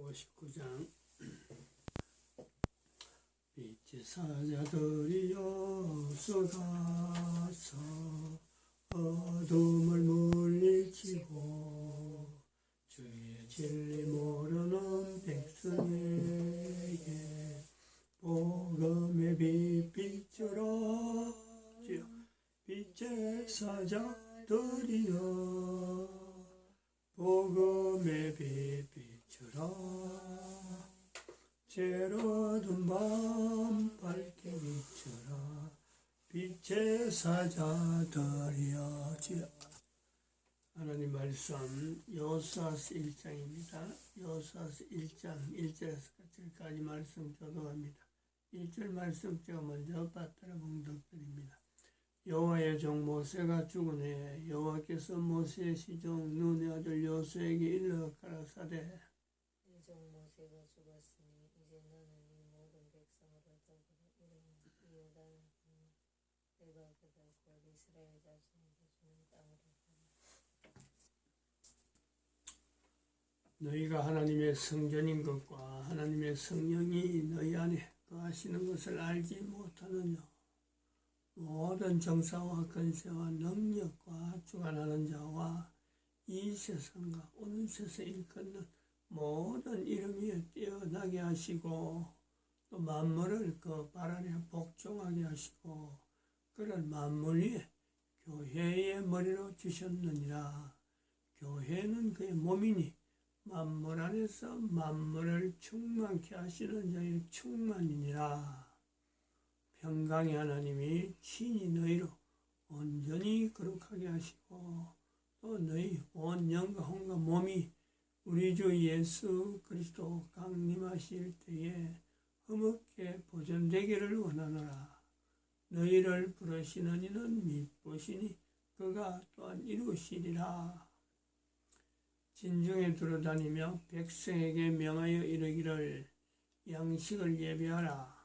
59장 빛의 사자들이여 쏟아서 어둠을 물리치고 주의 진리 모르는 백성에게 복음의 빛 비춰라. 주여 빛의 사자들이여 복음의 빛 비춰라. 제로든 밤 밝게 비춰라. 빛의 사자들이여. 주여. 하나님 말씀 여호수아서 1장입니다. 여호수아서 1장 1절에서 4절까지 말씀 교독합니다. 1절 말씀 제가 먼저 받들어 봉독드립니다. 여호와의 종 모세가 죽은 후에 여호와께서 모세의 시종 눈의 아들 여호수아에게 일러 가라사대 네 종 모세가 죽었으니 이제 너는 이 모든 백성을 어떻게 이름은 이유다는 내가 그들 곧 이스라엘 자손에게 주는 땅으로 가라. 너희가 하나님의 성전인 것과 하나님의 성령이 너희 안에 거하시는 것을 알지 못하느냐. 모든 정사와 권세와 능력과 주관하는 자와 이 세상과 오는 세상 일컫는 모든 이름 위에 뛰어나게 하시고 또 만물을 그 발 아래 복종하게 하시고 그런 만물 위에 교회의 머리로 주셨느니라. 교회는 그의 몸이니 만물 안에서 만물을 충만케 하시는 자의 충만이니라. 평강의 하나님이 친히 너희로 온전히 거룩하게 하시고 또 너희 온 영과 혼과 몸이 우리 주 예수 그리스도 강림하실 때에 흠없게 보존되기를 원하노라. 너희를 부르시는 이는 미쁘시니 그가 또한 이루시리라. 진중에 두루다니며 백성에게 명하여 이르기를 양식을 예비하라.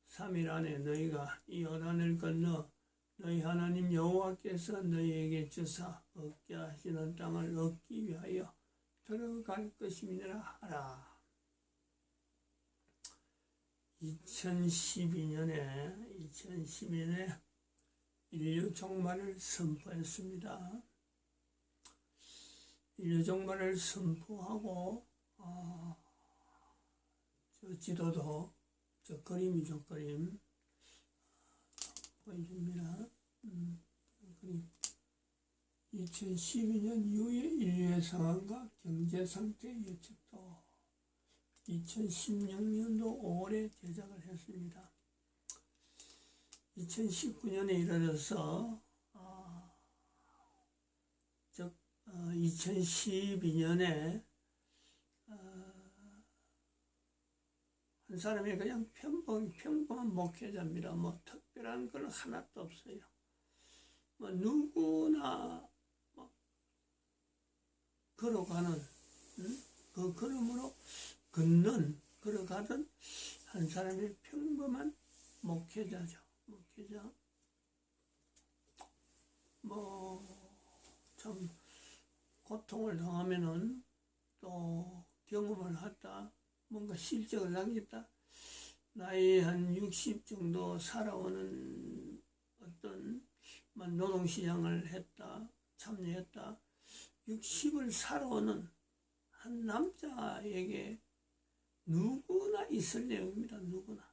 3일 안에 너희가 이 요단을 건너 너희 하나님 여호와께서 너희에게 주사 얻게 하시는 땅을 얻기 위하여 들어갈 것임이니라 하라. 2012년에 인류 종말을 선포했습니다. 인류 종말을 선포하고 저 지도도 저 그림이죠. 그림 보여줍니다. 그림 2012년 이후의 인류의 상황과 경제 상태의 예측도 2016년도 5월에 제작을 했습니다. 2019년에 이르러서 2012년에 한 사람이 그냥 평범한 목회자입니다. 뭐 특별한 건 하나도 없어요. 뭐 누구나 뭐 걸어가는 그 걸음으로 걸어가던 한 사람의 평범한 목회자죠. 목회자. 뭐 참 고통을 당하면은 또 경험을 하다. 뭔가 실적을 남겼다. 나이 한 60 정도 살아오는 어떤 노동시장을 했다. 참여했다. 60을 살아오는 한 남자에게 누구나 있을 내용입니다. 누구나.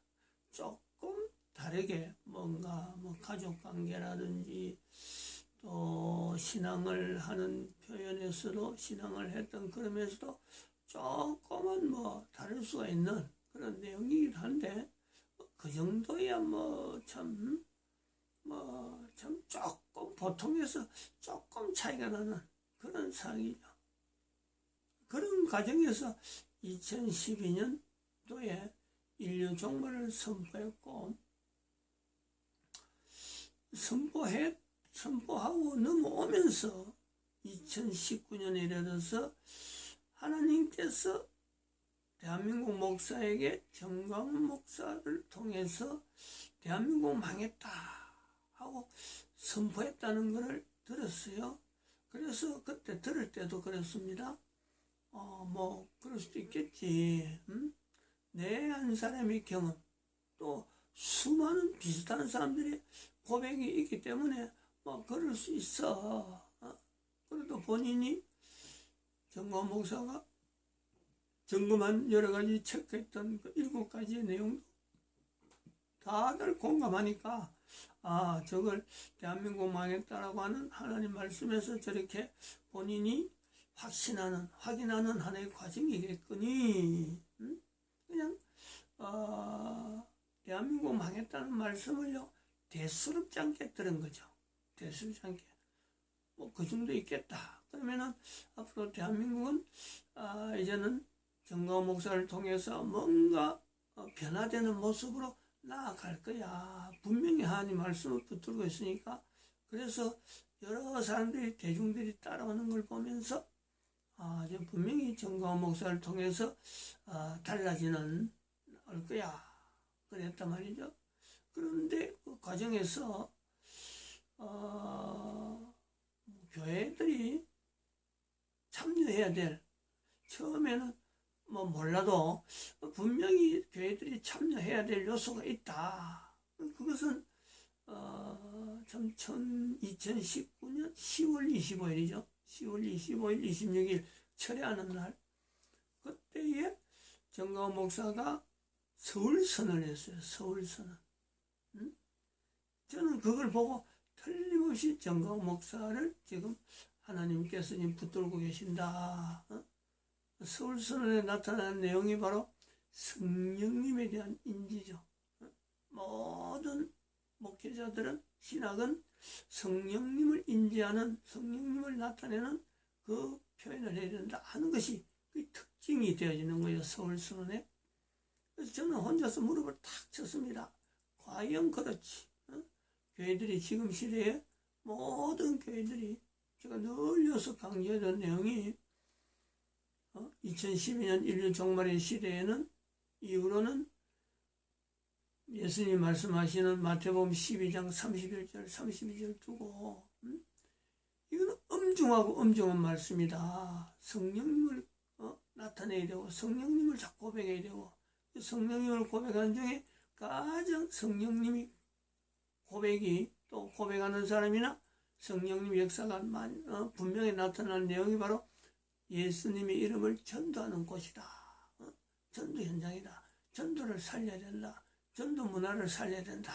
조금 다르게 뭔가 가족관계라든지 또 신앙을 하는 표현에서도 신앙을 했던 그러면서도 조금은 다를 수가 있는 그런 내용이긴 한데 그 정도야 참 조금 보통에서 조금 차이가 나는 그런 상황이죠. 그런 과정에서 2012년도에 인류 종말을 선포했고 선포하고 넘어오면서 2019년에 이르러서 하나님께서 대한민국 목사에게 정광훈 목사를 통해서 대한민국 망했다 하고 선포했다는 것을 들었어요. 그래서 그때 들을 때도 그랬습니다. 뭐 그럴 수도 있겠지. 내 한 사람의 경험, 또 수많은 비슷한 사람들의 고백이 있기 때문에 뭐 그럴 수 있어. 그래도 본인이 정광 목사가 점검한 여러 가지 체크했던 그 7가지의 내용도 다들 공감하니까, 저걸 대한민국 망했다라고 하는 하나님 말씀에서 저렇게 본인이 확인하는 하나의 과정이겠거니, 그냥 대한민국 망했다는 말씀을요 대수롭지 않게 들은 거죠. 대수롭지 않게 뭐 그 정도 있겠다. 그러면은 앞으로 대한민국은 이제는 정광 목사를 통해서 뭔가 변화되는 모습으로 나아갈 거야. 분명히 하나님 말씀을 붙들고 있으니까. 그래서 여러 사람들이, 대중들이 따라오는 걸 보면서 이제 분명히 정광 목사를 통해서 달라지는 올 거야. 그랬단 말이죠. 그런데 그 과정에서 교회들이 참여해야 될, 처음에는 뭐 몰라도 분명히 교회들이 참여해야 될 요소가 있다. 그것은 참 2019년 10월 25일이죠. 10월 25일, 26일 철회하는 날, 그때에 정광 목사가 서울선을 했어요. 서울선을. 저는 그걸 보고 틀림없이 정광 목사를 지금 하나님께서 지금 붙들고 계신다. 서울선언에 나타난 내용이 바로 성령님에 대한 인지죠. 모든 목회자들은, 신학은 성령님을 인지하는, 성령님을 나타내는 그 표현을 해야 된다 하는 것이 그 특징이 되어지는 거예요. 서울선언에. 그래서 저는 혼자서 무릎을 탁 쳤습니다. 과연 그렇지? 교회들이 지금 시대에, 모든 교회들이, 제가 늘 여기서 강조했던 내용이 2012년 인류 종말의 시대에는, 이후로는 예수님 말씀하시는 마태복음 12장 31절 32절 두고, 이거는 엄중하고 엄중한 말씀이다. 성령님을 나타내야 되고, 성령님을 자꾸 고백해야 되고, 성령님을 고백하는 중에 가장 성령님이 고백이, 또 고백하는 사람이나 성령님 역사가 분명히 나타나는 내용이 바로 예수님의 이름을 전도하는 곳이다. 전도 현장이다. 전도를 살려야 된다. 전도 문화를 살려야 된다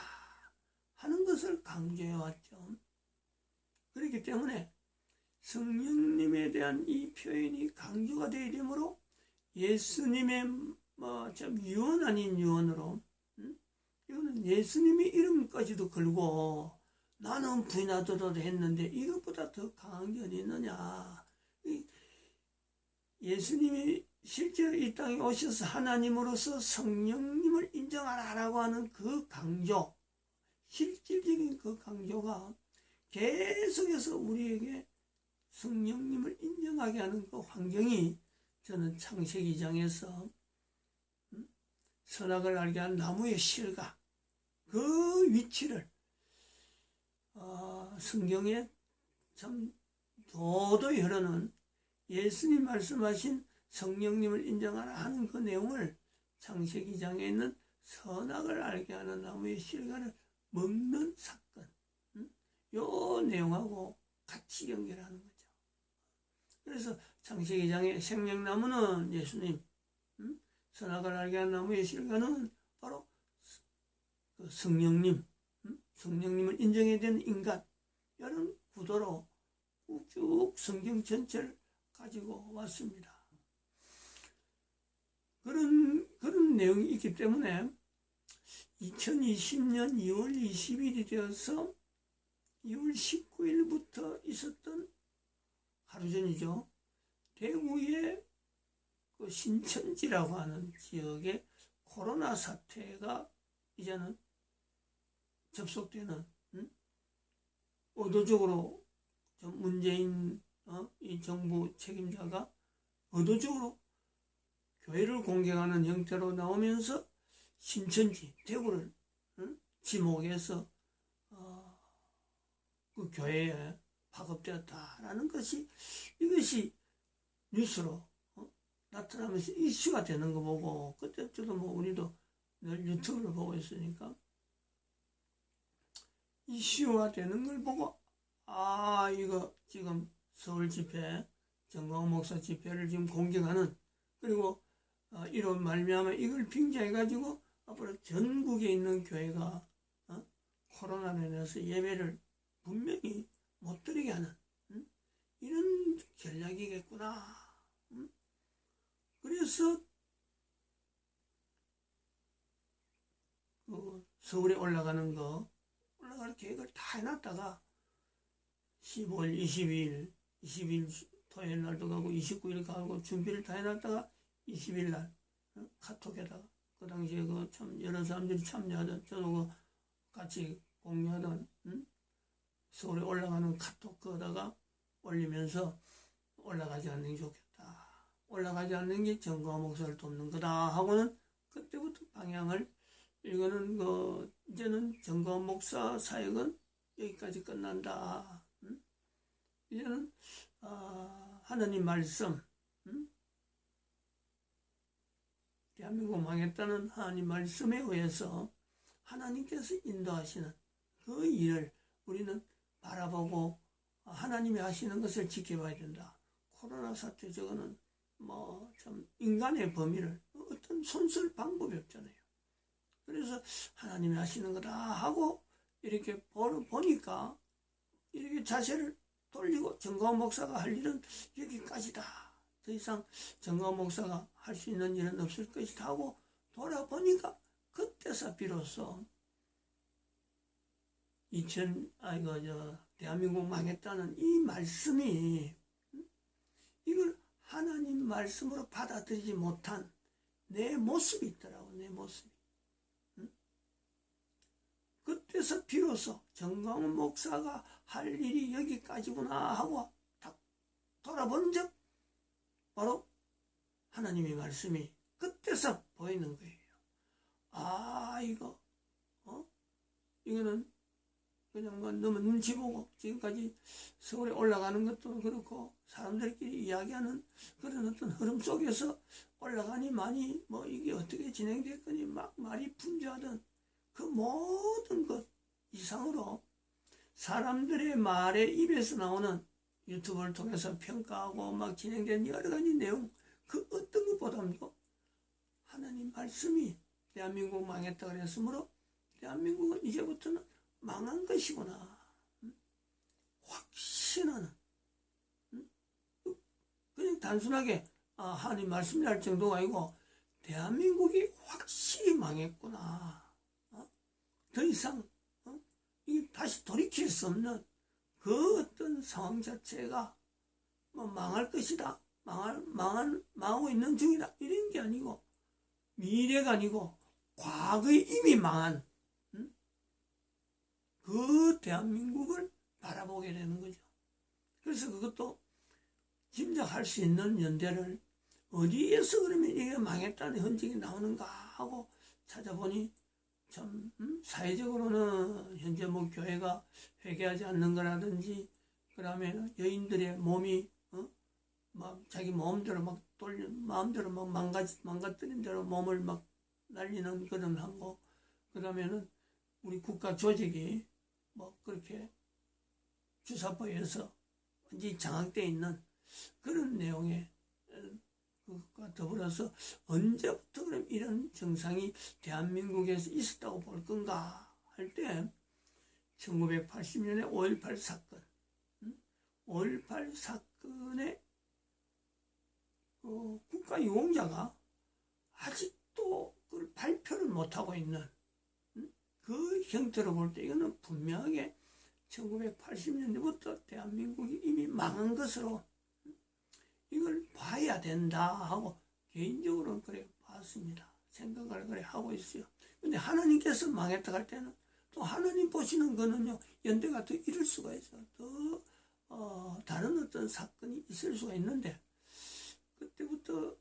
하는 것을 강조해 왔죠. 그렇기 때문에 성령님에 대한 이 표현이 강조가 되어야 되므로, 예수님의 참 유언 아닌 유언으로, 이거는 예수님의 이름까지도 걸고 나는 부인하도록 했는데 이것보다 더 강한 게 어디 있느냐. 예수님이 실제로 이 땅에 오셔서 하나님으로서 성령님을 인정하라라고 하는 그 강조, 실질적인 그 강조가 계속해서 우리에게 성령님을 인정하게 하는 그 환경이, 저는 창세기 2장에서 선악을 알게 한 나무의 실과 그 위치를 성경에 참 도도히 흐르는, 예수님 말씀하신 성령님을 인정하라 하는 그 내용을 창세기 2장에 있는 선악을 알게 하는 나무의 실과를 먹는 사건, 요 내용하고 같이 연결하는 거죠. 그래서 창세기 2장의 생명나무는 예수님, 선악을 알게 하는 나무의 실과는 바로 그 성령님, 성령님을 인정해야 되는 인간, 이런 구도로 쭉 성경 전체를 가지고 왔습니다. 그런 내용이 있기 때문에 2020년 2월 20일이 되어서 2월 19일부터 있었던, 하루 전이죠, 대구의 그 신천지라고 하는 지역에 코로나 사태가 이제는 접속되는, 의도적으로 문재인 이 정부 책임자가 의도적으로 교회를 공격하는 형태로 나오면서 신천지, 대구를 지목해서 그 교회에 파급되었다라는 것이, 이것이 뉴스로 나타나면서 이슈가 되는 거 보고, 그때부터 뭐 우리도 늘 유튜브를 보고 있으니까 이슈화 되는 걸 보고, 아, 이거 지금 서울 집회, 정광훈 목사 집회를 지금 공격하는, 그리고 이런 말미암아 이걸 빙자해가지고 앞으로 전국에 있는 교회가 코로나로 인해서 예배를 분명히 못 드리게 하는 이런 전략이겠구나. 그래서 서울에 올라갈 계획을 다 해놨다가 15일, 20일 토요일 날도 가고 29일 가고 준비를 다 해놨다가 20일 날 카톡에다가 그 당시에 참 여러 사람들이 참여하던, 저도 같이 공유하던 서울에 올라가는 카톡 거다가 올리면서 올라가지 않는 게 좋겠다. 올라가지 않는 게 정광훈 목사를 돕는 거다 하고는 그때부터 방향을, 이거는 이제는 정광훈 목사 사역은 여기까지 끝난다. 이제는 하나님 말씀, 대한민국 망했다는 하나님 말씀에 의해서 하나님께서 인도하시는 그 일을 우리는 바라보고 하나님이 하시는 것을 지켜봐야 된다. 코로나 사태, 저거는 뭐 참 인간의 범위를 어떤 손쓸 방법이 없잖아요. 그래서 하나님이 하시는 거다 하고 이렇게 보니까 이렇게 자세를 돌리고, 정광훈 목사가 할 일은 여기까지다. 더 이상 정광훈 목사가 할 수 있는 일은 없을 것이다 하고 돌아보니까 그때서 비로소 대한민국 망했다는 이 말씀이, 이걸 하나님 말씀으로 받아들이지 못한 내 모습이 있더라고. 내 모습이. 그때서 비로소 정광훈 목사가 할 일이 여기까지구나 하고 딱 돌아본 적, 바로 하나님의 말씀이 그때서 보이는 거예요. 아, 이거는 그냥 너무 눈치 보고 지금까지 서울에 올라가는 것도 그렇고 사람들끼리 이야기하는 그런 어떤 흐름 속에서 올라가니 많이 이게 어떻게 진행됐거니 막 말이 분주하던 그 모든 것 이상으로 사람들의 말에 입에서 나오는, 유튜브를 통해서 평가하고 막 진행된 여러 가지 내용, 그 어떤 것보다도 하나님 말씀이 대한민국 망했다 그랬으므로 대한민국은 이제부터는 망한 것이구나 확신하는, 그냥 단순하게 하나님 말씀이랄 정도가 아니고 대한민국이 확실히 망했구나. 더 이상 다시 돌이킬 수 없는 그 어떤 상황 자체가 망할 것이다, 망하고 있는 중이다, 이런 게 아니고, 미래가 아니고 과거에 이미 망한 그 대한민국을 바라보게 되는 거죠. 그래서 그것도 짐작할 수 있는 연대를 어디에서 그러면 이게 망했다는 흔적이 나오는가 하고 찾아보니, 참 사회적으로는 현재 교회가 회개하지 않는 거라든지, 그다음에 여인들의 몸이 막 자기 마음대로 막 마음대로 막 망가뜨린 대로 몸을 막 날리는 그런 한거, 그다음에는 우리 국가 조직이 그렇게 주사파에서 완전히 장악되어 있는 그런 내용의 그것과 더불어서 언제부터 그럼 이런 정상이 대한민국에서 있었다고 볼 건가 할 때, 1980년에 5.18 사건, 5.18 사건의 국가 유공자가 아직도 그걸 발표를 못하고 있는 그 형태로 볼 때 이거는 분명하게 1980년대부터 대한민국이 이미 망한 것으로 이걸 봐야 된다 하고 개인적으로는 그래 봤습니다. 생각을 그래 하고 있어요. 근데 하나님께서 망했다 할 때는 또 하나님 보시는 거는요, 연대가 더 이럴 수가 있어. 더 다른 어떤 사건이 있을 수가 있는데, 그때부터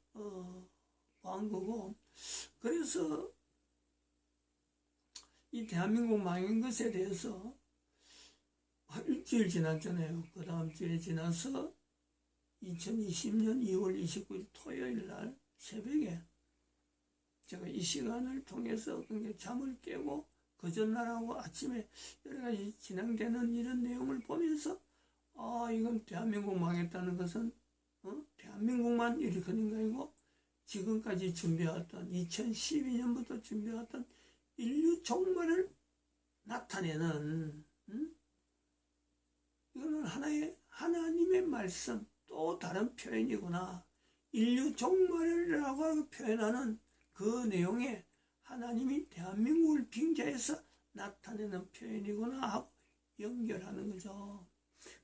한 거고, 그래서 이 대한민국 망한 것에 대해서 일주일 지났잖아요. 그 다음 주에 지나서 2020년 2월 29일 토요일 날 새벽에 제가 이 시간을 통해서 잠을 깨고 그 전날하고 아침에 여러 가지 진행되는 이런 내용을 보면서 이건 대한민국 망했다는 것은 대한민국만 일으키는 거 아니고 지금까지 준비해왔던 2012년부터 준비해왔던 인류 종말을 나타내는 이거는 하나님의 말씀 또 다른 표현이구나. 인류 종말이라고 표현하는 그 내용에 하나님이 대한민국을 빙자해서 나타내는 표현이구나 하고 연결하는 거죠.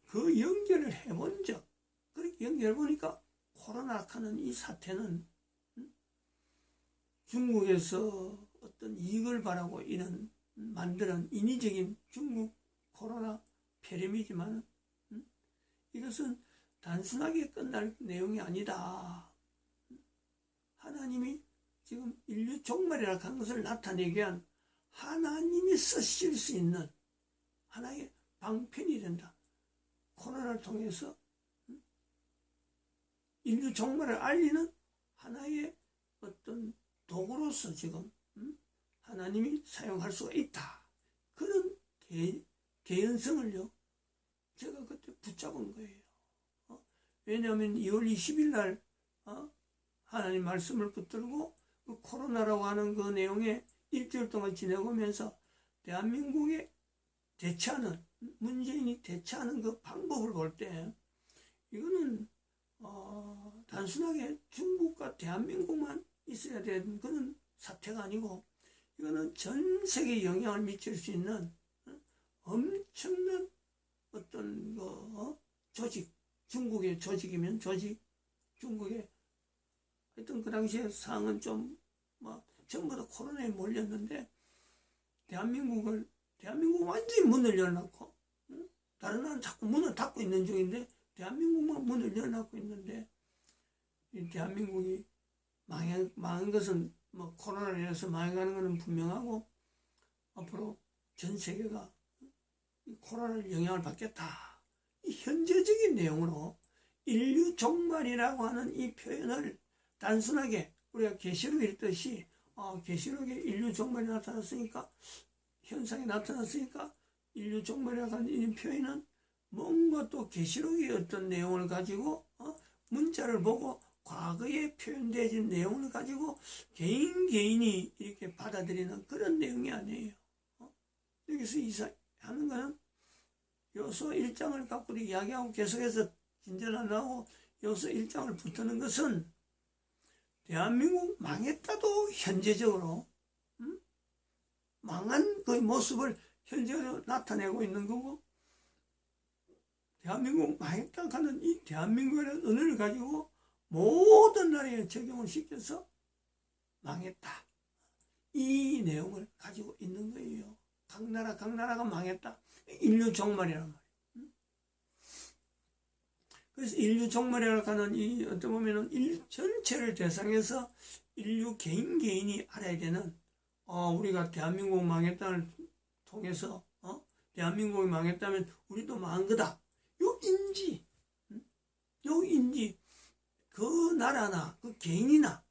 그 연결을 해본 적, 그렇게 연결해보니까 코로나라는 이 사태는 중국에서 어떤 이익을 바라고 만드는 인위적인 중국 코로나 폐렴이지만 이것은 단순하게 끝날 내용이 아니다. 하나님이 지금 인류 종말이라고 하는 것을 나타내기 위한 하나님이 쓰실 수 있는 하나의 방편이 된다. 코로나를 통해서 인류 종말을 알리는 하나의 어떤 도구로서 지금 하나님이 사용할 수가 있다. 그런 개연성을요 제가 그때 붙잡은 거예요. 왜냐하면 2월 20일 날 하나님 말씀을 붙들고 그 코로나라고 하는 그 내용에 일주일 동안 지내오면서 대한민국에 대처하는, 문재인이 대처하는 그 방법을 볼 때 이거는 단순하게 중국과 대한민국만 있어야 되는 그런 사태가 아니고 이거는 전 세계에 영향을 미칠 수 있는 엄청난 어떤 조직, 중국의 조직이면 조직, 중국의 하여튼 그 당시에 상황은 좀 전부 다 코로나에 몰렸는데 대한민국 완전히 문을 열어놓고 다른 나라는 자꾸 문을 닫고 있는 중인데 대한민국만 문을 열어놓고 있는데 이 대한민국이 망한 것은 코로나로 인해서 망해가는 것은 분명하고 앞으로 전 세계가 이 코로나를 영향을 받겠다. 이 현재적인 내용으로 인류 종말이라고 하는 이 표현을 단순하게 우리가 계시록에 읽듯이 계시록에 인류 종말이 나타났으니까 현상이 나타났으니까 인류 종말이라고 하는 이 표현은 뭔가 또 계시록의 어떤 내용을 가지고 문자를 보고 과거에 표현되어진 내용을 가지고 개인이 이렇게 받아들이는 그런 내용이 아니에요. 여기서 하는 거는 요소 1장을 갖고 이야기하고 계속해서 진전하려고 요소 1장을 붙드는 것은 대한민국 망했다도 현재적으로 망한 그 모습을 현재로 나타내고 있는 거고 대한민국 망했다 하는 이 대한민국이라는 언어를 가지고 모든 나라에 적용을 시켜서 망했다. 이 내용을 가지고 있는 거예요. 각 나라가 망했다. 인류 종말이란 말이에요. 그래서 인류 종말이라고 하는 이 어떻게 보면은 전체를 대상해서 인류 개인이 알아야 되는 우리가 대한민국 망했다를 통해서 대한민국이 망했다면 우리도 망한 거다. 요 인지 그 나라나 그 개인이나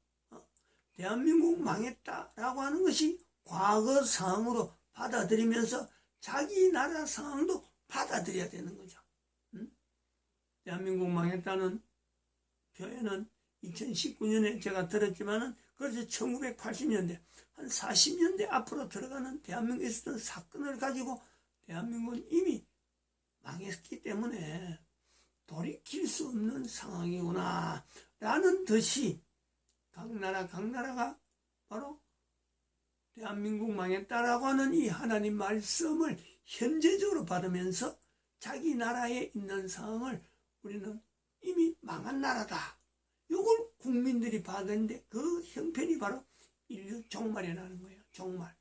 대한민국 망했다라고 하는 것이 과거 상황으로 받아들이면서 자기 나라 상황도 받아들여야 되는 거죠. 대한민국 망했다는 표현은 2019년에 제가 들었지만은 그래서 1980년대 한 40년대 앞으로 들어가는 대한민국에 있었던 사건을 가지고 대한민국은 이미 망했기 때문에 돌이킬 수 없는 상황이구나 라는 듯이 각 나라가 바로 대한민국 망했다라고 하는 이 하나님 말씀을 현재적으로 받으면서 자기 나라에 있는 상황을 우리는 이미 망한 나라다. 이걸 국민들이 받았는데 그 형편이 바로 인류 종말이라는 거예요. 종말.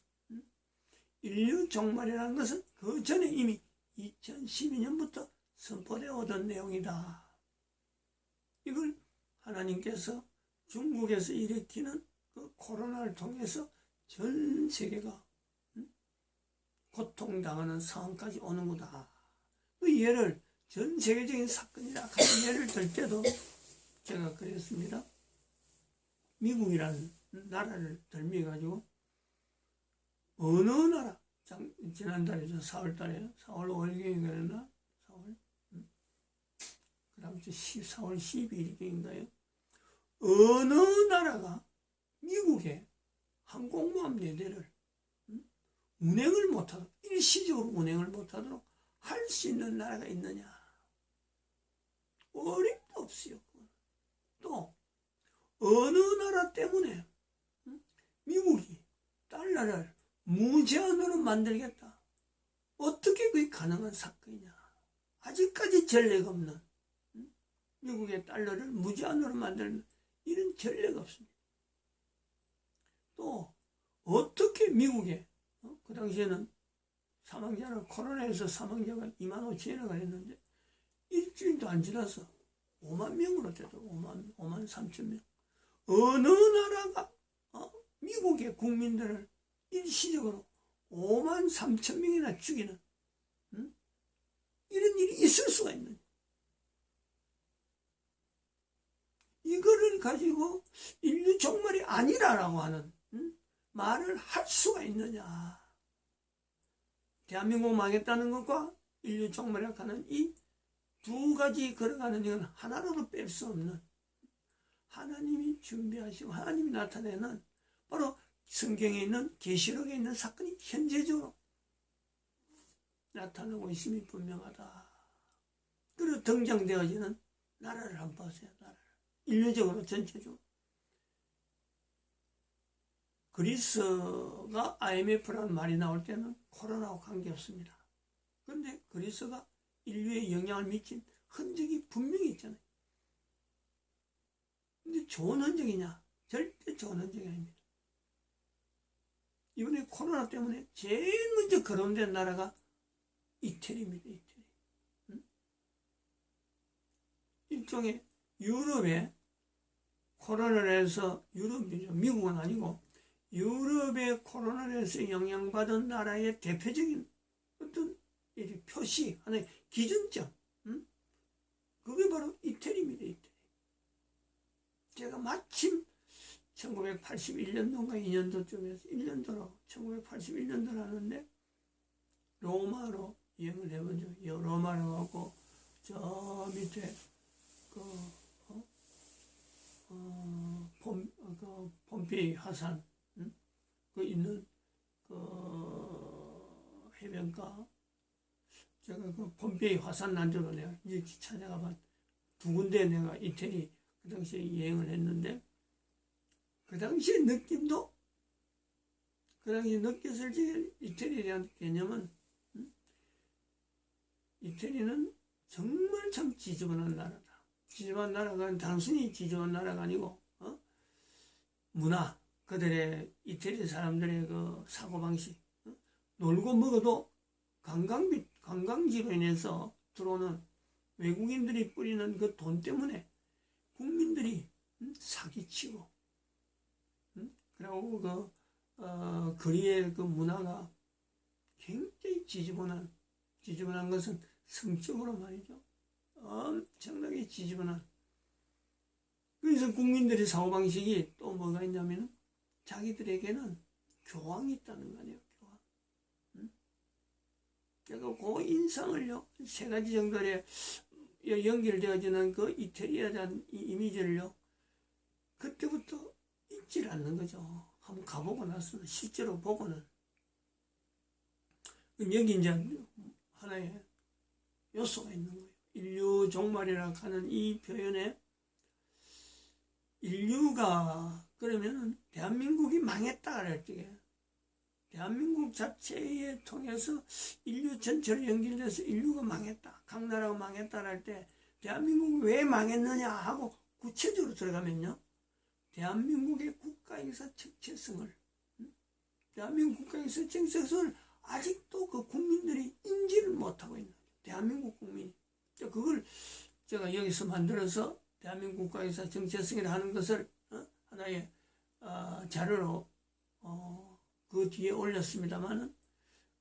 인류 종말이라는 것은 그 전에 이미 2012년부터 선포되어 오던 내용이다. 이걸 하나님께서 중국에서 일으키는 그 코로나를 통해서 전 세계가 고통당하는 상황까지 오는구나. 그 예를 전 세계적인 사건이라 같은 예를 들 때도 제가 그랬습니다. 미국이라는 나라를 들미가지고 어느 나라 지난달이죠. 4월달에 4월 5일경인가 그랬나? 4월 그 다음 주 4월 12일경인가요? 어느 나라가 미국의 항공모함 4대를 운행을 못하도록 일시적으로 운행을 못하도록 할 수 있는 나라가 있느냐? 어림도 없어요. 또 어느 나라 때문에 미국이 달러를 무제한으로 만들겠다. 어떻게 그게 가능한 사건이냐? 아직까지 전례가 없는 미국의 달러를 무제한으로 만드는 이런 전례가 없습니다. 또 어떻게 미국에 그 당시에는 사망자는 코로나에서 사망자가 25,000여가 했는데 일주일도 안 지나서 5만 명으로 되더라고. 5만 3천 명. 어느 나라가 미국의 국민들을 일시적으로 5만 3천 명이나 죽이는 이런 일이 있을 수가 있느냐. 이거를 가지고 인류 종말이 아니라라고 하는 말을 할 수가 있느냐. 대한민국 망했다는 것과 인류 종말이라고 하는 이 두 가지 걸어가는 이건 하나라도 뺄 수 없는 하나님이 준비하시고 하나님이 나타내는 바로 성경에 있는 계시록에 있는 사건이 현재적으로 나타나고 있음이 분명하다. 그리고 등장되어지는 나라를 한번 보세요. 나라를. 인류적으로 전체적으로. 그리스가 IMF라는 말이 나올 때는 코로나와 관계없습니다. 그런데 그리스가 인류에 영향을 미친 흔적이 분명히 있잖아요. 근데 좋은 흔적이냐? 절대 좋은 흔적이 아닙니다. 이번에 코로나 때문에 제일 먼저 거론된 나라가 이태리입니다. 이태리. 일종의 유럽에 코로나를 해서 유럽이죠. 미국은 아니고 유럽의 코로나를 해서 영향받은 나라의 대표적인 어떤 표시, 하나의 기준점, 그게 바로 이태리입니다. 이태리. 제가 마침 1981년도인가 2년도쯤에서 1년도로 1981년도로 하는데 로마로 여행을 해보죠. 로마로 가고 저 밑에 폼페이 화산 그 있는 그 해변가 제가 그 폼페이 화산 난조로 내가 이제 찾아가면 두 군데 내가 이태리 그 당시에 여행을 했는데 그 당시의 느낌도 그 당시에 느꼈을 때 이태리에 대한 개념은 이태리는 정말 참 지저분한 나라다. 지저분한 나라가 단순히 지저분한 나라가 아니고 문화 그들의 이태리 사람들의 그 사고방식 놀고 먹어도 관광지로 인해서 들어오는 외국인들이 뿌리는 그 돈 때문에 국민들이 사기치고 그리고 거리의 그 문화가 굉장히 지저분한 것은 성적으로 말이죠. 엄청나게 지저분한. 그래서 국민들의 사고방식이 또 뭐가 있냐면 자기들에게는 교황이 있다는 거 아니에요. 교황. 그러니까 그 인상을요, 세 가지 정도의 연결되어지는 그 이태리에 대한 이 이미지를요, 그때부터 잊질 않는 거죠. 한번 가보고 나서 실제로 보고는. 여기 이제 하나의 요소가 있는 거예요. 인류 종말이라고 하는 이 표현에 인류가 그러면 대한민국이 망했다 그럴 때 대한민국 자체에 통해서 인류 전체로 연결돼서 인류가 망했다. 각 나라가 망했다 할 때 대한민국이 왜 망했느냐 하고 구체적으로 들어가면요. 대한민국의 국가행사 정체성을 대한민국 국가행사 정체성을 아직도 그 국민들이 인지를 못하고 있는 거예요. 대한민국 국민이. 그걸 제가 여기서 만들어서 대한민국 국가행사 정체성이라 하는 것을 하나의 자료로 그 뒤에 올렸습니다만은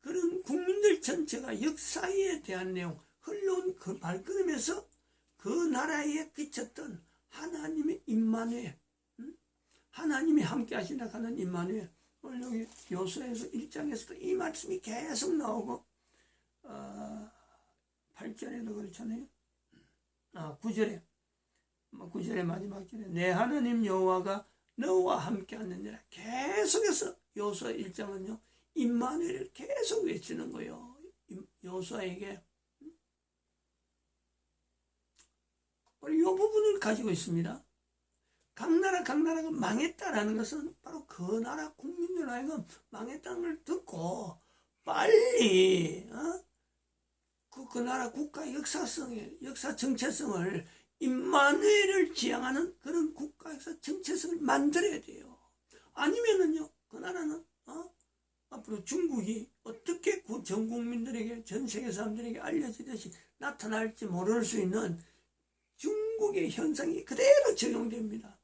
그런 국민들 전체가 역사에 대한 내용, 흘러온 그 발걸음에서 그 나라에 비쳤던 하나님의 임마누엘, 하나님이 함께 하신다 하는 임마누엘. 오늘 여기 요수에서 1장에서도 이 말씀이 계속 나오고 8절에도 그렇잖아요. 9절의 마지막 절에 내 하나님 여호와가 너와 함께 하느니라. 계속해서 요수아 1장은요 임마누엘을 계속 외치는 거예요. 요수아에게 우리 이 부분을 가지고 있습니다. 각 나라가 망했다라는 것은 바로 그 나라 국민들 하여금 망했다는 걸 듣고 빨리 그 나라 국가 역사 정체성을 임마누엘을 지향하는 그런 국가 역사 정체성을 만들어야 돼요. 아니면은요 그 나라는 앞으로 중국이 어떻게 전 국민들에게 전 세계 사람들에게 알려지듯이 나타날지 모를 수 있는 중국의 현상이 그대로 적용됩니다.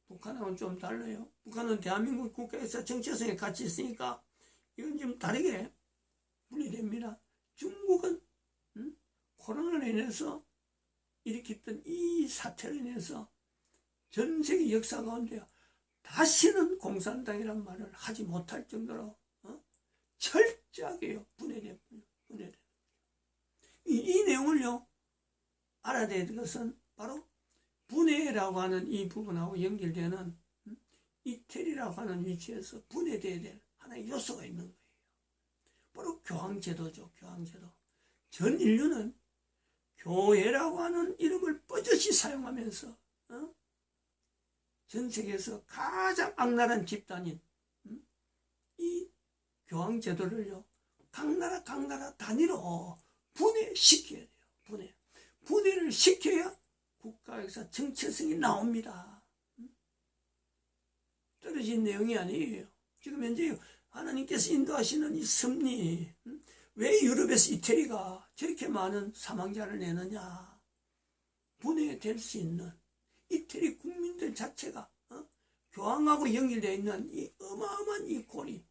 북한하고는 좀 달라요. 북한은 대한민국 국가에서 정체성에 같이 있으니까 이건 좀 다르게 분리됩니다. 중국은 코로나로 인해서 일으켰던 이 사태로 인해서 전 세계 역사 가운데 다시는 공산당이란 말을 하지 못할 정도로 철저하게 분해돼요. 이 내용을요 알아야 될 것은 바로 분해라고 하는 이 부분하고 연결되는 이태리라고 하는 위치에서 분해돼야 될 하나의 요소가 있는 거예요. 바로 교황제도죠. 교황제도. 전 인류는 교회라고 하는 이름을 뻗어시 사용하면서 전 세계에서 가장 악랄한 집단인 이 교황제도를요 각 나라 단위로 분해시켜야 돼요. 분해를 시켜야 국가에서 정체성이 나옵니다. 떨어진 내용이 아니에요. 지금 현재 하나님께서 인도하시는 이 섭리, 왜 유럽에서 이태리가 저렇게 많은 사망자를 내느냐. 분해될 수 있는 이태리 국민들 자체가 교황하고 연결되어 있는 이 어마어마한 이 고리.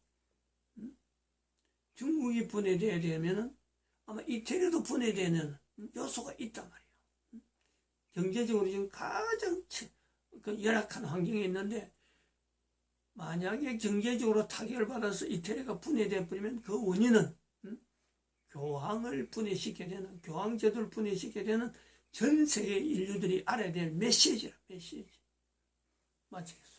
중국이 분해되어야 되면 아마 이태리도 분해되는 요소가 있단 말이에요. 경제적으로 지금 가장 열악한 환경에 있는데 만약에 경제적으로 타격을 받아서 이태리가 분해되어 버리면 그 원인은 교황을 분해시켜야 되는, 교황제도를 분해시켜야 되는 전 세계 인류들이 알아야 될 메시지라. 마치겠습니다.